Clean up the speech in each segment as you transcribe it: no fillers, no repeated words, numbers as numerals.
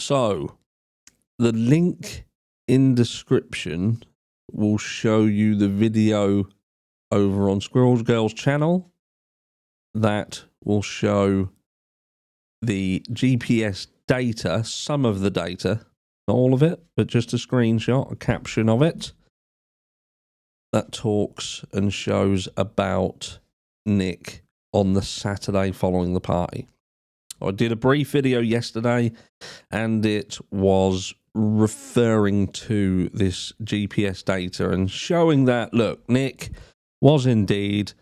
So, the link in description will show you the video over on Squirrel's Girls channel that will show the GPS data, some of the data, not all of it, but just a screenshot, a caption of it, that talks and shows about Nick on the Saturday following the party. I did a brief video yesterday, and it was referring to this GPS data and showing that, look, Nick was indeed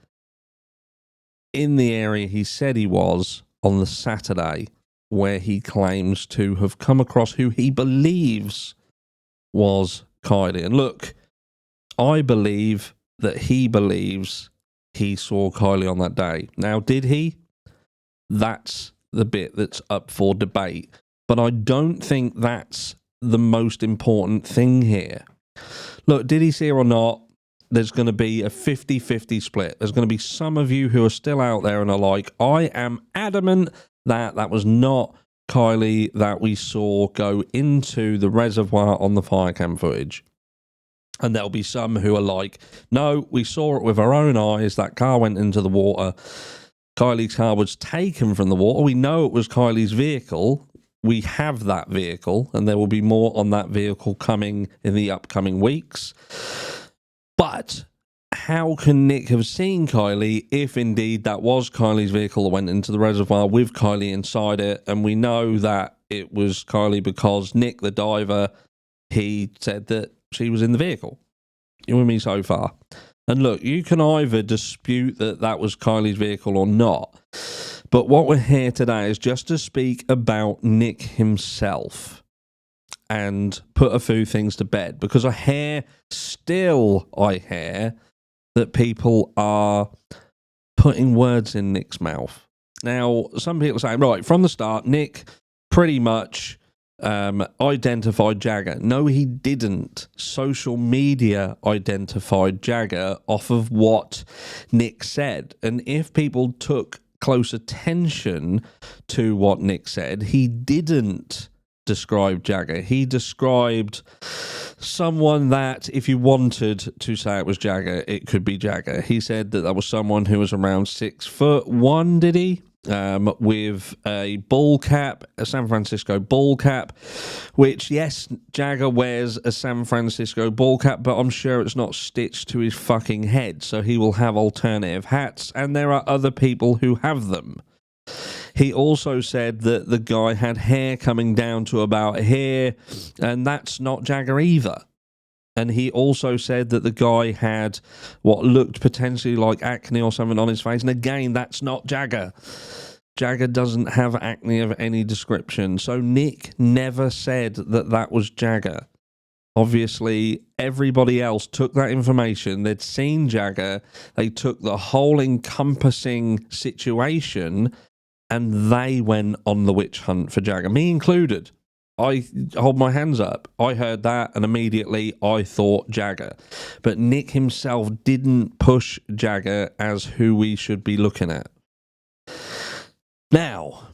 in the area he said he was on the Saturday, where he claims to have come across who he believes was Kiely. And look, I believe that he believes he saw Kiely on that day. Now, did he? That's the bit that's up for debate. But I don't think that's the most important thing here. Look, did he see her or not? There's going to be a 50-50 split. There's going to be some of you who are still out there and are like, I am adamant that that was not Kiely that we saw go into the reservoir on the fire cam footage. And there'll be some who are like, no, we saw it with our own eyes. That car went into the water. Kiely's car was taken from the water. We know it was Kiely's vehicle. We have that vehicle, and there will be more on that vehicle coming in the upcoming weeks. But how can Nick have seen Kiely if indeed that was Kiely's vehicle that went into the reservoir with Kiely inside it? And we know that it was Kiely because Nick, the diver, he said that she was in the vehicle. You with me so far? And look, you can either dispute that that was Kiely's vehicle or not. But what we're here today is just to speak about Nick himself and put a few things to bed. Because I hear that people are putting words in Nick's mouth. Now, some people say, right, from the start, Nick pretty much identified Jagger. No, he didn't. Social media identified Jagger off of what Nick said. And if people took close attention to what Nick said, he didn't describe Jagger. He described someone that, if you wanted to say it was Jagger, it could be Jagger. He said that was someone who was around 6'1", did he? With a ball cap, a San Francisco ball cap, which, yes, Jagger wears a San Francisco ball cap, but I'm sure it's not stitched to his fucking head, so he will have alternative hats, and there are other people who have them. He also said that the guy had hair coming down to about here, and that's not Jagger either. And he also said that the guy had what looked potentially like acne or something on his face. And again, that's not Jagger. Jagger doesn't have acne of any description. So Nick never said that that was Jagger. Obviously, everybody else took that information. They'd seen Jagger. They took the whole encompassing situation and they went on the witch hunt for Jagger, me included. I hold my hands up. I heard that and immediately I thought Jagger. But Nick himself didn't push Jagger as who we should be looking at. Now,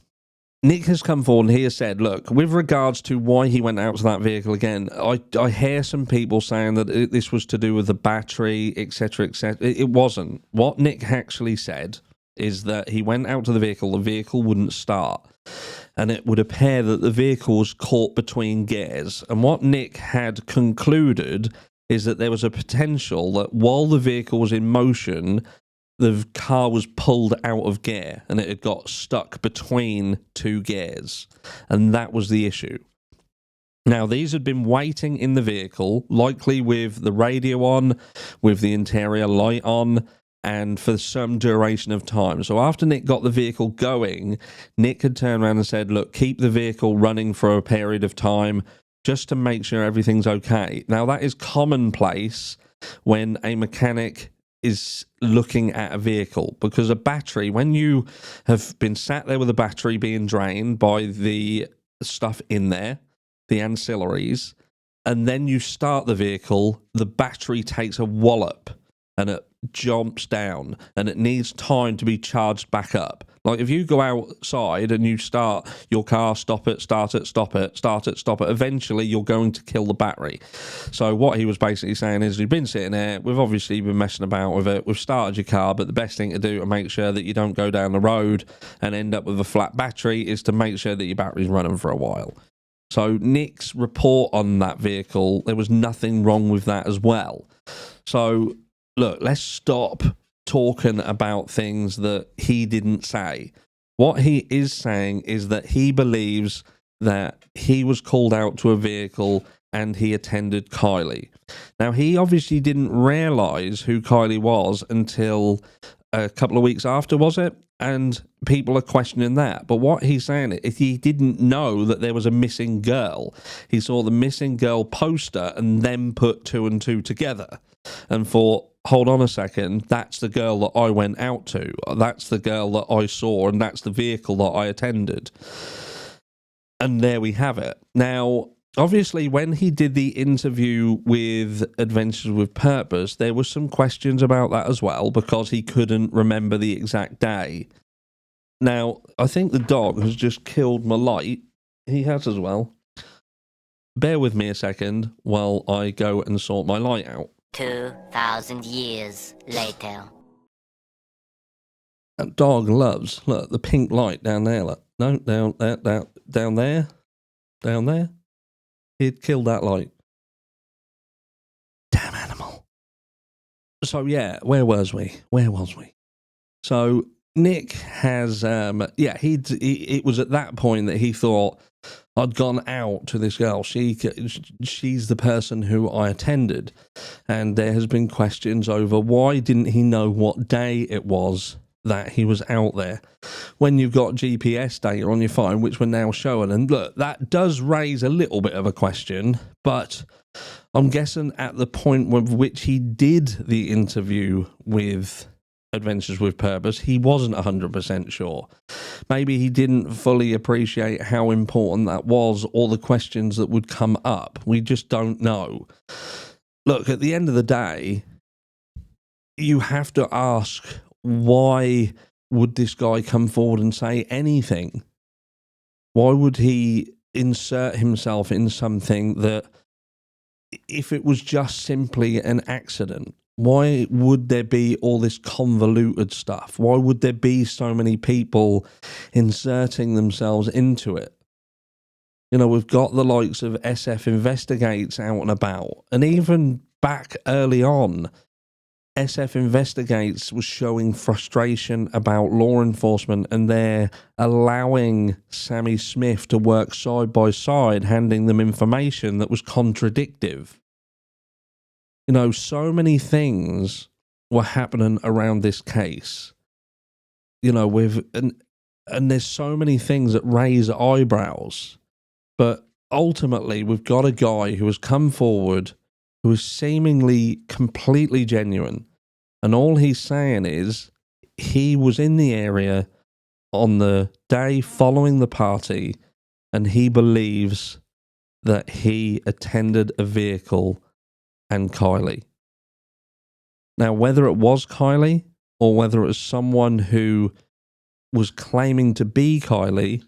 Nick has come forward and he has said, look, with regards to why he went out to that vehicle again, I hear some people saying that this was to do with the battery, etc., etc. It wasn't. What Nick actually said is that he went out to the vehicle wouldn't start. And it would appear that the vehicle was caught between gears. And what Nick had concluded is that there was a potential that while the vehicle was in motion, the car was pulled out of gear and it had got stuck between two gears. And that was the issue. Now, these had been waiting in the vehicle, likely with the radio on, with the interior light on, and for some duration of time. So after Nick got the vehicle going, Nick had turned around and said, look, keep the vehicle running for a period of time just to make sure everything's okay. Now, that is commonplace when a mechanic is looking at a vehicle, because a battery, when you have been sat there with a battery being drained by the stuff in there, the ancillaries, and then you start the vehicle, the battery takes a wallop and it jumps down and it needs time to be charged back up. Like, if you go outside and you start your car, stop it, start it, stop it, start it, stop it, eventually you're going to kill the battery. So what he was basically saying is, we've been sitting there, we've obviously been messing about with it, we've started your car, but the best thing to do to make sure that you don't go down the road and end up with a flat battery is to make sure that your battery's running for a while. So Nick's report on that vehicle, there was nothing wrong with that as well. So, look, let's stop talking about things that he didn't say. What he is saying is that he believes that he was called out to a vehicle and he attended Kiely. Now, he obviously didn't realise who Kiely was until a couple of weeks after, was it? And people are questioning that. But what he's saying is he didn't know that there was a missing girl. He saw the missing girl poster and then put two and two together and thought, hold on a second, that's the girl that I went out to. That's the girl that I saw, and that's the vehicle that I attended. And there we have it. Now, obviously, when he did the interview with Adventures with Purpose, there were some questions about that as well, because he couldn't remember the exact day. Now, I think the dog has just killed my light. He has as well. Bear with me a second while I go and sort my light out. 2,000 years later. That dog loves, look, the pink light down there, look. No, down there. He'd killed that light. Damn animal. So, yeah, where was we? So, Nick has, it was at that point that he thought, I'd gone out to this girl. She's the person who I attended. And there has been questions over why didn't he know what day it was that he was out there when you've got GPS data on your phone, which we're now showing. And look, that does raise a little bit of a question, but I'm guessing at the point with which he did the interview with Adventures with Purpose, he wasn't 100% sure. Maybe he didn't fully appreciate how important that was or the questions that would come up. We just don't know. Look, at the end of the day, you have to ask, why would this guy come forward and say anything? Why would he insert himself in something that, if it was just simply an accident, why would there be all this convoluted stuff? Why would there be so many people inserting themselves into it? You know, we've got the likes of SF Investigates out and about. And even back early on, SF Investigates was showing frustration about law enforcement, and they're allowing Sammy Smith to work side by side, handing them information that was contradictive. You know, so many things were happening around this case. You know, and there's so many things that raise eyebrows. But ultimately, we've got a guy who has come forward who is seemingly completely genuine. And all he's saying is he was in the area on the day following the party, and he believes that he attended a vehicle and Kiely. Now, whether it was Kiely or whether it was someone who was claiming to be Kiely,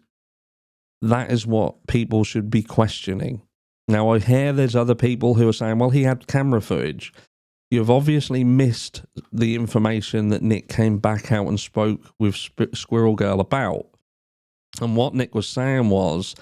that is what people should be questioning. Now, I hear there's other people who are saying, well, he had camera footage. You've obviously missed the information that Nick came back out and spoke with Squirrel Girl about. And what Nick was saying was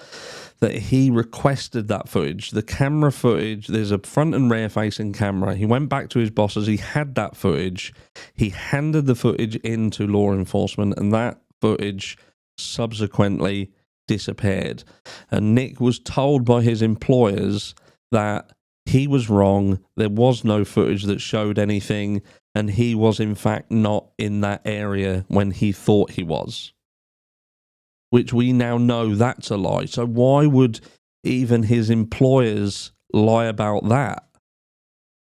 that he requested that footage. The camera footage, there's a front and rear facing camera. He went back to his bosses. He had that footage. He handed the footage in to law enforcement, and that footage subsequently disappeared. And Nick was told by his employers that he was wrong. There was no footage that showed anything, and he was in fact not in that area when he thought he was. Which we now know that's a lie. So why would even his employers lie about that?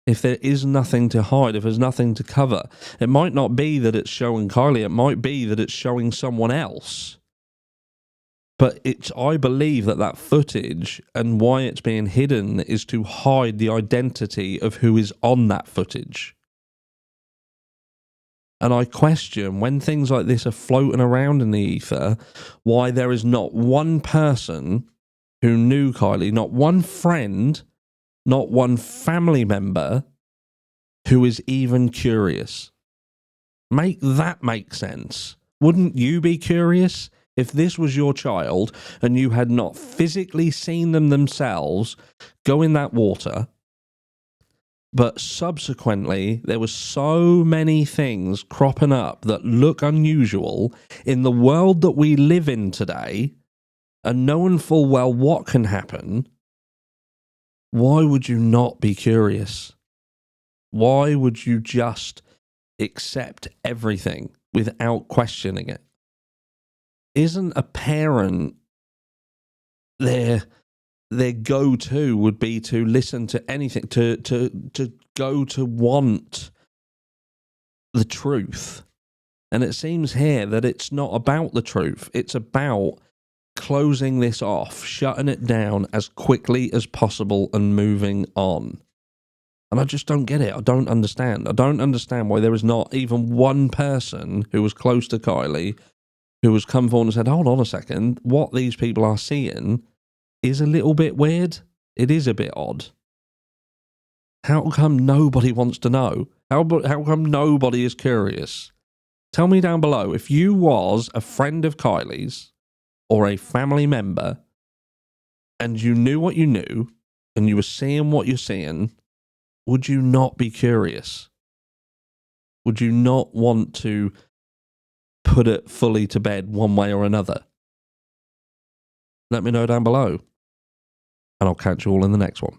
If there is nothing to hide, if there's nothing to cover, it might not be that it's showing Kiely, it might be that it's showing someone else. But I believe that footage and why it's being hidden is to hide the identity of who is on that footage. And I question, when things like this are floating around in the ether, why there is not one person who knew Kiely, not one friend, not one family member who is even curious. Make that make sense. Wouldn't you be curious if this was your child and you had not physically seen them themselves go in that water, but subsequently there were so many things cropping up that look unusual in the world that we live in today, and knowing full well what can happen? Why would you not be curious? Why would you just accept everything without questioning it? Isn't a parent their go-to would be to listen to anything, to go to want the truth? And it seems here that it's not about the truth. It's about closing this off, shutting it down as quickly as possible and moving on. And I just don't get it. I don't understand. I don't understand why there is not even one person who was close to Kiely who has come forward and said, hold on a second, what these people are seeing is a little bit weird. It is a bit odd. How come nobody wants to know? How come nobody is curious? Tell me down below, if you was a friend of Kiely's or a family member and you knew what you knew and you were seeing what you're seeing, would you not be curious? Would you not want to put it fully to bed one way or another? Let me know down below, and I'll catch you all in the next one.